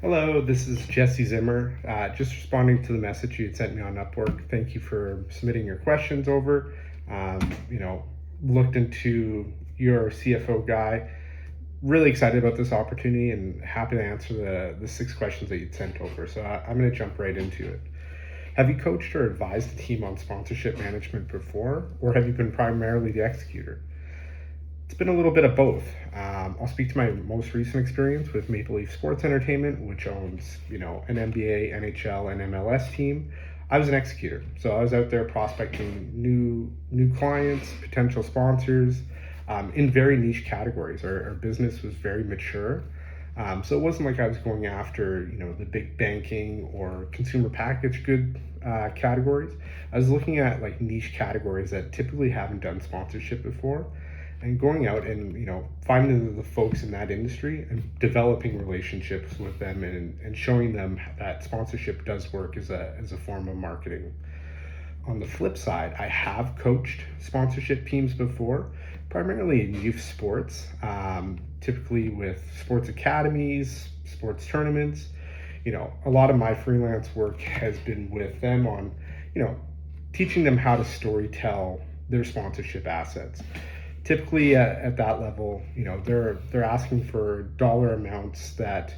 Hello, this is Jesse Zimmer. Just responding to the message you had sent me on Upwork. Thank you for submitting your questions over. Um, you know, Looked into your CFO guy. Really excited about this opportunity and happy to answer the six questions that you'd sent over. So I'm going to jump right into it. Have you coached or advised a team on sponsorship management before, or have you been primarily the executor? It's been a little bit of both. I'll speak to my most recent experience with Maple Leaf Sports Entertainment, which owns, an NBA, NHL, and MLS team. I was an executor, so I was out there prospecting new clients, potential sponsors, in very niche categories. Our business was very mature, so it wasn't like I was going after, the big banking or consumer packaged good categories. I was looking at like niche categories that typically haven't done sponsorship before, and going out and finding the folks in that industry and developing relationships with them, and showing them that sponsorship does work as a form of marketing. On the flip side, I have coached sponsorship teams before, primarily in youth sports, typically with sports academies, sports tournaments. A lot of my freelance work has been with them on, you know, teaching them how to story tell their sponsorship assets. Typically at that level, they're asking for dollar amounts that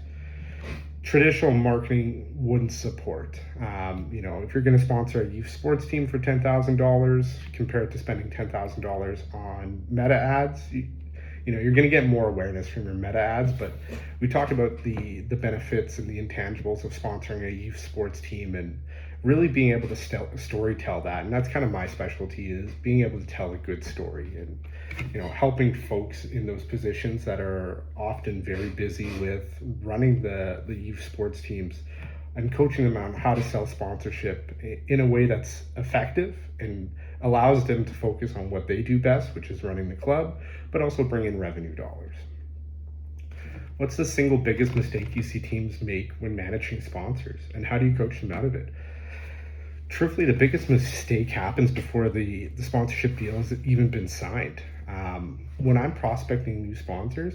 traditional marketing wouldn't support. If you're going to sponsor a youth sports team for $10,000 compared to spending $10,000 on meta ads, you're going to get more awareness from your meta ads. But we talked about the benefits and the intangibles of sponsoring a youth sports team, and really being able to story tell that. And that's kind of my specialty, is being able to tell a good story, and helping folks in those positions that are often very busy with running the youth sports teams, and coaching them on how to sell sponsorship in a way that's effective and allows them to focus on what they do best, which is running the club, but also bring in revenue dollars. What's the single biggest mistake you see teams make when managing sponsors, and how do you coach them out of it? Truthfully, the biggest mistake happens before the sponsorship deal has even been signed. When I'm prospecting new sponsors,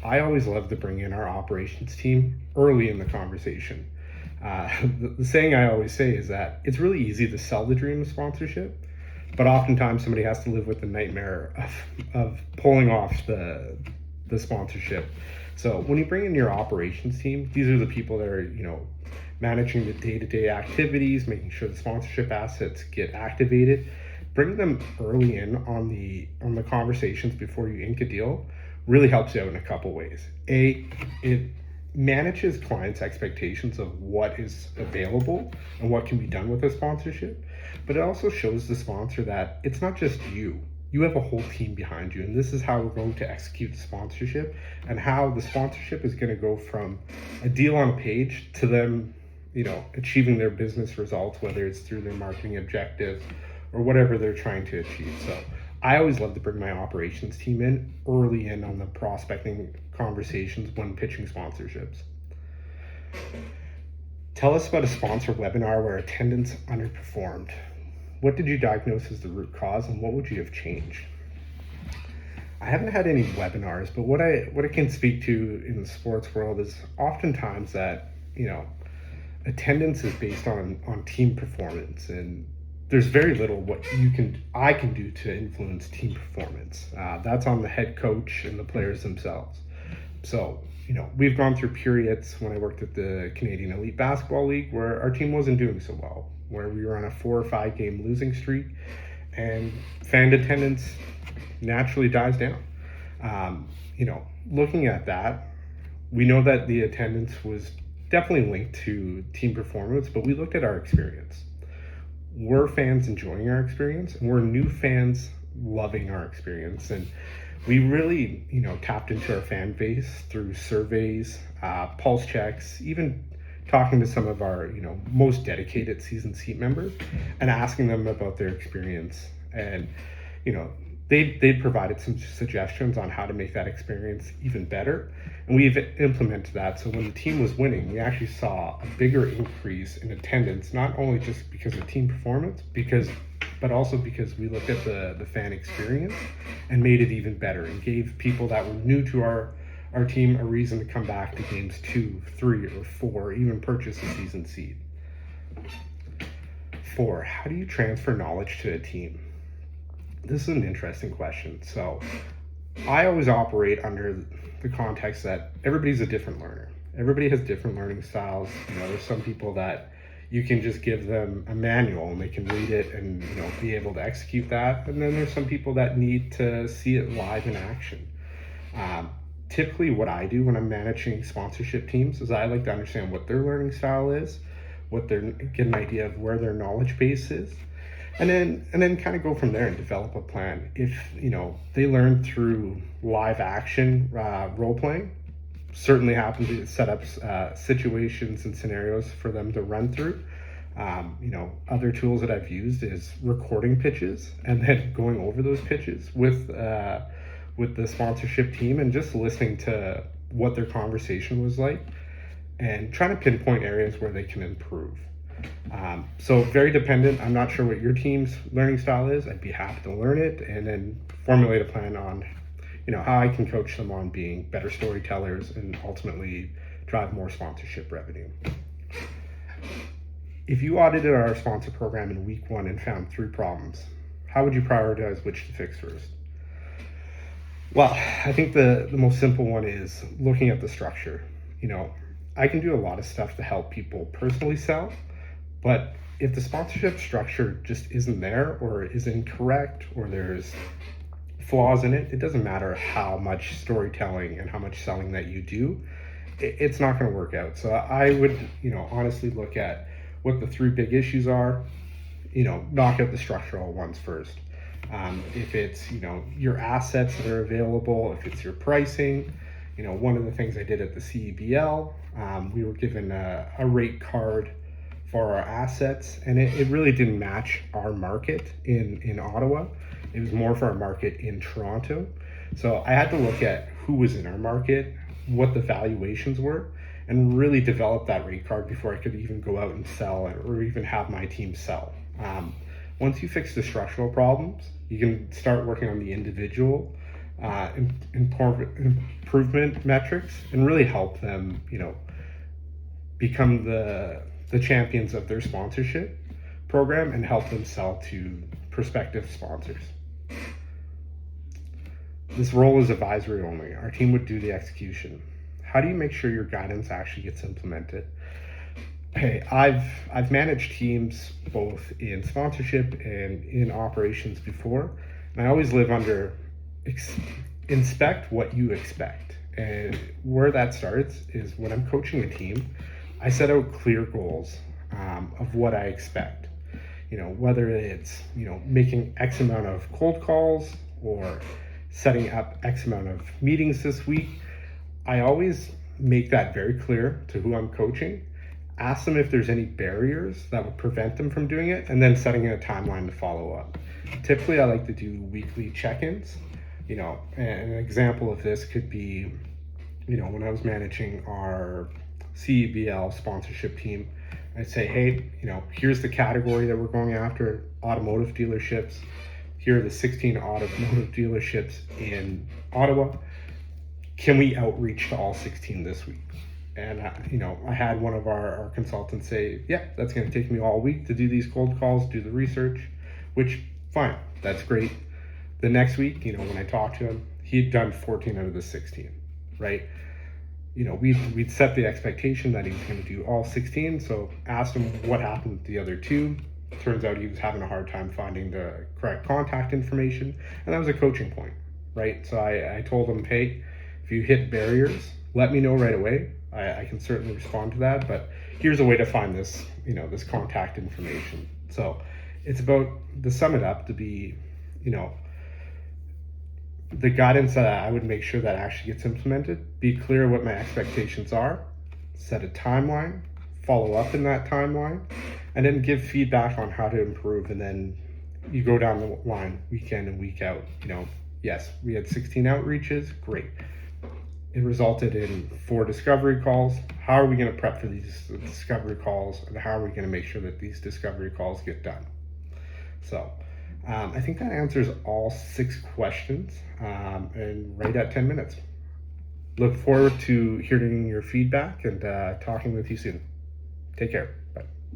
I always love to bring in our operations team early in the conversation. The saying I always say is that it's really easy to sell the dream of sponsorship, but oftentimes somebody has to live with the nightmare of pulling off the sponsorship. So when you bring in your operations team, these are the people that are, managing the day-to-day activities, making sure the sponsorship assets get activated. Bring them early in on the conversations before you ink a deal really helps you out in a couple ways. It manages clients' expectations of what is available and what can be done with a sponsorship, but it also shows the sponsor that it's not just you. You have a whole team behind you, and this is how we're going to execute the sponsorship, and how the sponsorship is going to go from a deal on a page to them, achieving their business results, whether it's through their marketing objectives or whatever they're trying to achieve. So I always love to bring my operations team in early in on the prospecting conversations when pitching sponsorships. Tell us about a sponsor webinar where attendance underperformed. What did you diagnose as the root cause, and what would you have changed? I haven't had any webinars, but what I can speak to in the sports world is oftentimes that, attendance is based on team performance, and there's very little what I can do to influence team performance. That's on the head coach and the players themselves. So, we've gone through periods when I worked at the Canadian Elite Basketball League where our team wasn't doing so well, where we were on a 4 or 5 game losing streak, and fan attendance naturally dies down. Looking at that, we know that the attendance was definitely linked to team performance, but we looked at our experience. Were fans enjoying our experience, and were new fans loving our experience? And we really, tapped into our fan base through surveys, pulse checks, even talking to some of our, most dedicated season seat members and asking them about their experience. And, they provided some suggestions on how to make that experience even better. And we've implemented that. So when the team was winning, we actually saw a bigger increase in attendance, not only just because of team performance, but also because we looked at the fan experience and made it even better, and gave people that were new to our our team a reason to come back to games 2, 3, or 4, even purchase a season seat. 4, how do you transfer knowledge to a team? This is an interesting question. So I always operate under the context that everybody's a different learner. Everybody has different learning styles. There's some people that you can just give them a manual and they can read it and be able to execute that. And then there's some people that need to see it live in action. Typically what I do when I'm managing sponsorship teams is I like to understand what their learning style is, get an idea of where their knowledge base is, and then kind of go from there and develop a plan. If they learn through live action role playing, certainly happen to set up situations and scenarios for them to run through. Other tools that I've used is recording pitches and then going over those pitches with the sponsorship team and just listening to what their conversation was like and trying to pinpoint areas where they can improve. So very dependent. I'm not sure what your team's learning style is. I'd be happy to learn it and then formulate a plan on how I can coach them on being better storytellers and ultimately drive more sponsorship revenue. If you audited our sponsor program in week 1 and found 3 problems, how would you prioritize which to fix first? Well, I think the most simple one is looking at the structure. I can do a lot of stuff to help people personally sell, but if the sponsorship structure just isn't there or is incorrect or there's flaws in it, it doesn't matter how much storytelling and how much selling that you do, it's not going to work out. So I would, honestly look at what the 3 big issues are, knock out the structural ones first. If it's, your assets that are available, if it's your pricing, one of the things I did at the CEBL, we were given a rate card for our assets, and it really didn't match our market in Ottawa. It was more for our market in Toronto. So I had to look at who was in our market, what the valuations were, and really develop that rate card before I could even go out and sell or even have my team sell. Once you fix the structural problems, you can start working on the individual improvement metrics and really help them, become the champions of their sponsorship program and help them sell to prospective sponsors. This role is advisory only. Our team would do the execution. How do you make sure your guidance actually gets implemented? Hey, I've managed teams both in sponsorship and in operations before, and I always live under inspect what you expect. And where that starts is when I'm coaching a team, I set out clear goals of what I expect. Whether it's, making X amount of cold calls or setting up X amount of meetings this week, I always make that very clear to who I'm coaching, ask them if there's any barriers that would prevent them from doing it, and then setting a timeline to follow up. Typically, I like to do weekly check-ins. An example of this could be, when I was managing our CEBL sponsorship team, I'd say, hey, here's the category that we're going after, automotive dealerships. Here are the 16 automotive dealerships in Ottawa. Can we outreach to all 16 this week? And, I had one of our consultants say, yeah, that's going to take me all week to do these cold calls, do the research, which, fine, that's great. The next week, when I talked to him, he'd done 14 out of the 16, right? We'd set the expectation that he was going to do all 16. So asked him what happened with the other 2. Turns out he was having a hard time finding the correct contact information. And that was a coaching point, right? So I told him, hey, if you hit barriers, let me know right away. I can certainly respond to that, but here's a way to find this, this contact information. So it's about, to sum it up, to be, the guidance that I would make sure that actually gets implemented, be clear what my expectations are, set a timeline, follow up in that timeline, and then give feedback on how to improve. And then you go down the line week in and week out. Yes, we had 16 outreaches, great. It resulted in 4 discovery calls. How are we going to prep for these discovery calls, and how are we going to make sure that these discovery calls get done? So I think that answers all 6 questions, and right at 10 minutes. look forward to hearing your feedback and talking with you soon. Take care. Bye.